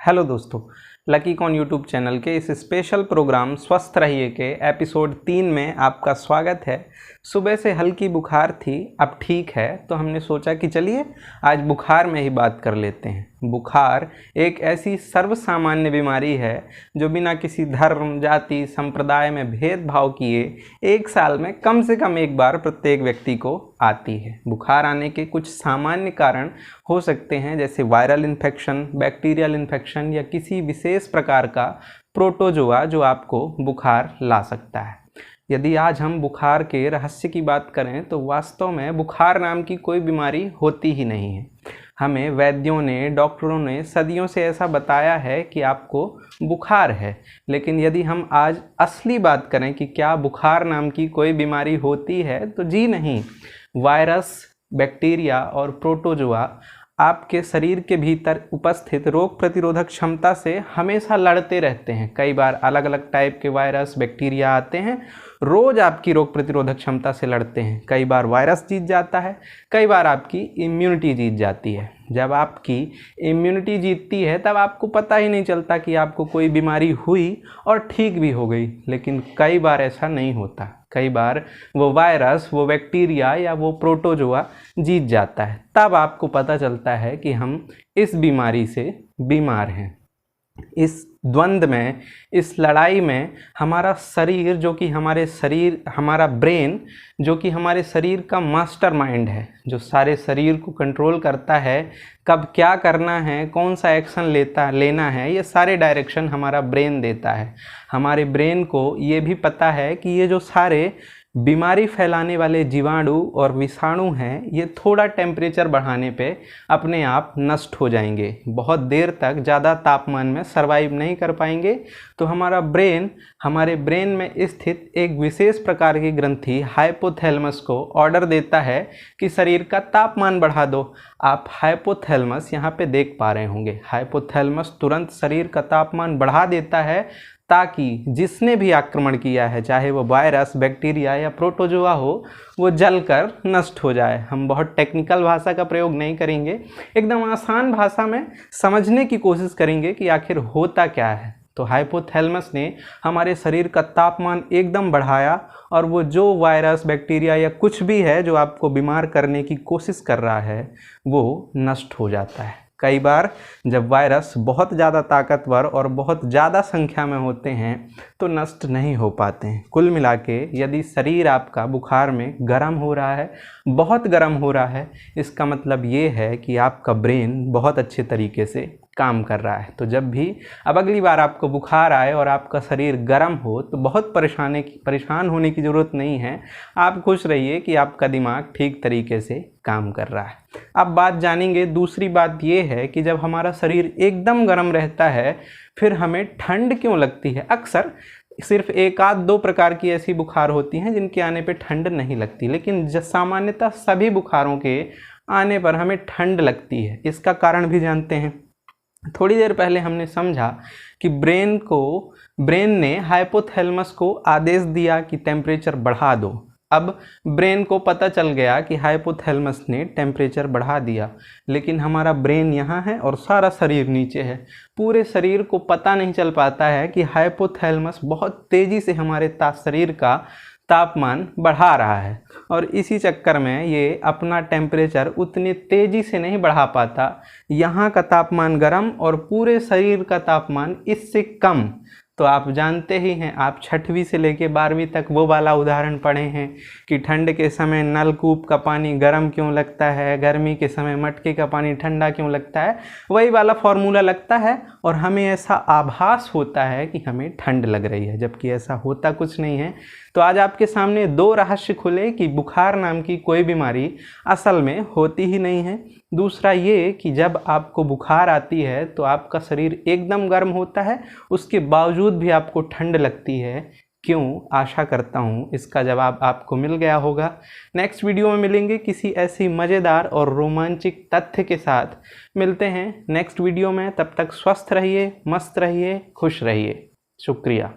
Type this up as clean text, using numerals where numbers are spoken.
Hello दोस्तों, lucky cone YouTube channel के इस स्पेशल प्रोग्राम स्वस्थ रहिए के एपिसोड 3 में आपका स्वागत है। सुबह से हल्की बुखार थी, अब ठीक है, तो हमने सोचा कि चलिए आज बुखार में ही बात कर लेते हैं। बुखार एक ऐसी सर्वसामान्य बीमारी है जो बिना किसी धर्म, जाति, संप्रदाय में भेदभाव किए एक साल में कम से कम एक बार प्रत्येक व्यक्ति को आती है। बुखार आने के कुछ सामान्य कारण हो सकते हैं, जैसे वायरल इन्फेक्शन, बैक्टीरियल इन्फेक्शन या किसी विशेष प्रकार का प्रोटोजोआ जो आपको बुखार ला सकता है। यदि आज हम बुखार के रहस्य की बात करें तो वास्तव में बुखार नाम की कोई बीमारी होती ही नहीं है। हमें वैद्यों ने, डॉक्टरों ने सदियों से ऐसा बताया है कि आपको बुखार है, लेकिन यदि हम आज असली बात करें कि क्या बुखार नाम की कोई बीमारी होती है, तो जी नहीं। वायरस, बैक्टीरिया और प्रोटोजोआ आपके शरीर के भीतर उपस्थित रोग प्रतिरोधक क्षमता से हमेशा लड़ते रहते हैं। कई बार अलग अलग टाइप के वायरस, बैक्टीरिया आते हैं, रोज आपकी रोग प्रतिरोधक क्षमता से लड़ते हैं। कई बार वायरस जीत जाता है, कई बार आपकी इम्यूनिटी जीत जाती है। जब आपकी इम्यूनिटी जीतती है तब आपको पता ही नहीं चलता कि आपको कोई बीमारी हुई और ठीक भी हो गई, लेकिन कई बार ऐसा नहीं होता। कई बार वो वायरस, वो बैक्टीरिया या वो प्रोटोजोआ जीत जाता है, तब आपको पता चलता है कि हम इस बीमारी से बीमार हैं। इस द्वंद्व में, इस लड़ाई में हमारा शरीर हमारा ब्रेन जो कि हमारे शरीर का मास्टरमाइंड है, जो सारे शरीर को कंट्रोल करता है, कब क्या करना है, कौन सा एक्शन लेना है, ये सारे डायरेक्शन हमारा ब्रेन देता है। हमारे ब्रेन को ये भी पता है कि ये जो सारे बीमारी फैलाने वाले जीवाणु और विषाणु हैं, ये थोड़ा टेम्परेचर बढ़ाने पे अपने आप नष्ट हो जाएंगे, बहुत देर तक ज़्यादा तापमान में सरवाइव नहीं कर पाएंगे। तो हमारे ब्रेन में स्थित एक विशेष प्रकार की ग्रंथि हाइपोथैलेमस को ऑर्डर देता है कि शरीर का तापमान बढ़ा दो। आप हाइपोथैलेमस यहाँ पे देख पा रहे होंगे। हाइपोथैलेमस तुरंत शरीर का तापमान बढ़ा देता है ताकि जिसने भी आक्रमण किया है, चाहे वो वायरस, बैक्टीरिया या प्रोटोजोआ हो, वो जलकर नष्ट हो जाए। हम बहुत टेक्निकल भाषा का प्रयोग नहीं करेंगे, एकदम आसान भाषा में समझने की कोशिश करेंगे कि आखिर होता क्या है। तो हाइपोथैलेमस ने हमारे शरीर का तापमान एकदम बढ़ाया और वो जो वायरस, बैक्टीरिया या कुछ भी है जो आपको बीमार करने की कोशिश कर रहा है, वो नष्ट हो जाता है। कई बार जब वायरस बहुत ज़्यादा ताकतवर और बहुत ज़्यादा संख्या में होते हैं तो नष्ट नहीं हो पाते हैं। कुल मिला के यदि शरीर आपका बुखार में गर्म हो रहा है, बहुत गर्म हो रहा है, इसका मतलब ये है कि आपका ब्रेन बहुत अच्छे तरीके से काम कर रहा है। तो जब भी अब अगली बार आपको बुखार आए और आपका शरीर गर्म हो तो बहुत परेशान होने की ज़रूरत नहीं है। आप खुश रहिए कि आपका दिमाग ठीक तरीके से काम कर रहा है। अब बात जानेंगे, दूसरी बात ये है कि जब हमारा शरीर एकदम गर्म रहता है फिर हमें ठंड क्यों लगती है। अक्सर सिर्फ एक आध दो प्रकार की ऐसी बुखार होती हैं जिनके आने पे ठंड नहीं लगती, लेकिन सामान्यतः सभी बुखारों के आने पर हमें ठंड लगती है। इसका कारण भी जानते हैं। थोड़ी देर पहले हमने समझा कि ब्रेन ने हाइपोथैलेमस को आदेश दिया कि टेम्परेचर बढ़ा दो। अब ब्रेन को पता चल गया कि हाइपोथैलेमस ने टेम्परेचर बढ़ा दिया, लेकिन हमारा ब्रेन यहाँ है और सारा शरीर नीचे है। पूरे शरीर को पता नहीं चल पाता है कि हाइपोथैलेमस बहुत तेज़ी से हमारे शरीर का तापमान बढ़ा रहा है, और इसी चक्कर में ये अपना टेम्परेचर उतनी तेज़ी से नहीं बढ़ा पाता। यहाँ का तापमान गर्म और पूरे शरीर का तापमान इससे कम। तो आप जानते ही हैं, आप 6वीं से लेके 12वीं तक वो वाला उदाहरण पढ़े हैं कि ठंड के समय नलकूप का पानी गर्म क्यों लगता है, गर्मी के समय मटके का पानी ठंडा क्यों लगता है। वही वाला फॉर्मूला लगता है और हमें ऐसा आभास होता है कि हमें ठंड लग रही है, जबकि ऐसा होता कुछ नहीं है। तो आज आपके सामने दो रहस्य खुले कि बुखार नाम की कोई बीमारी असल में होती ही नहीं है। दूसरा ये कि जब आपको बुखार आती है तो आपका शरीर एकदम गर्म होता है, उसके बावजूद भी आपको ठंड लगती है। क्यों? आशा करता हूँ इसका जवाब आपको मिल गया होगा। नेक्स्ट वीडियो में मिलेंगे किसी ऐसी मज़ेदार और रोमांचक तथ्य के साथ। मिलते हैं नेक्स्ट वीडियो में, तब तक स्वस्थ रहिए, मस्त रहिए, खुश रहिए। शुक्रिया।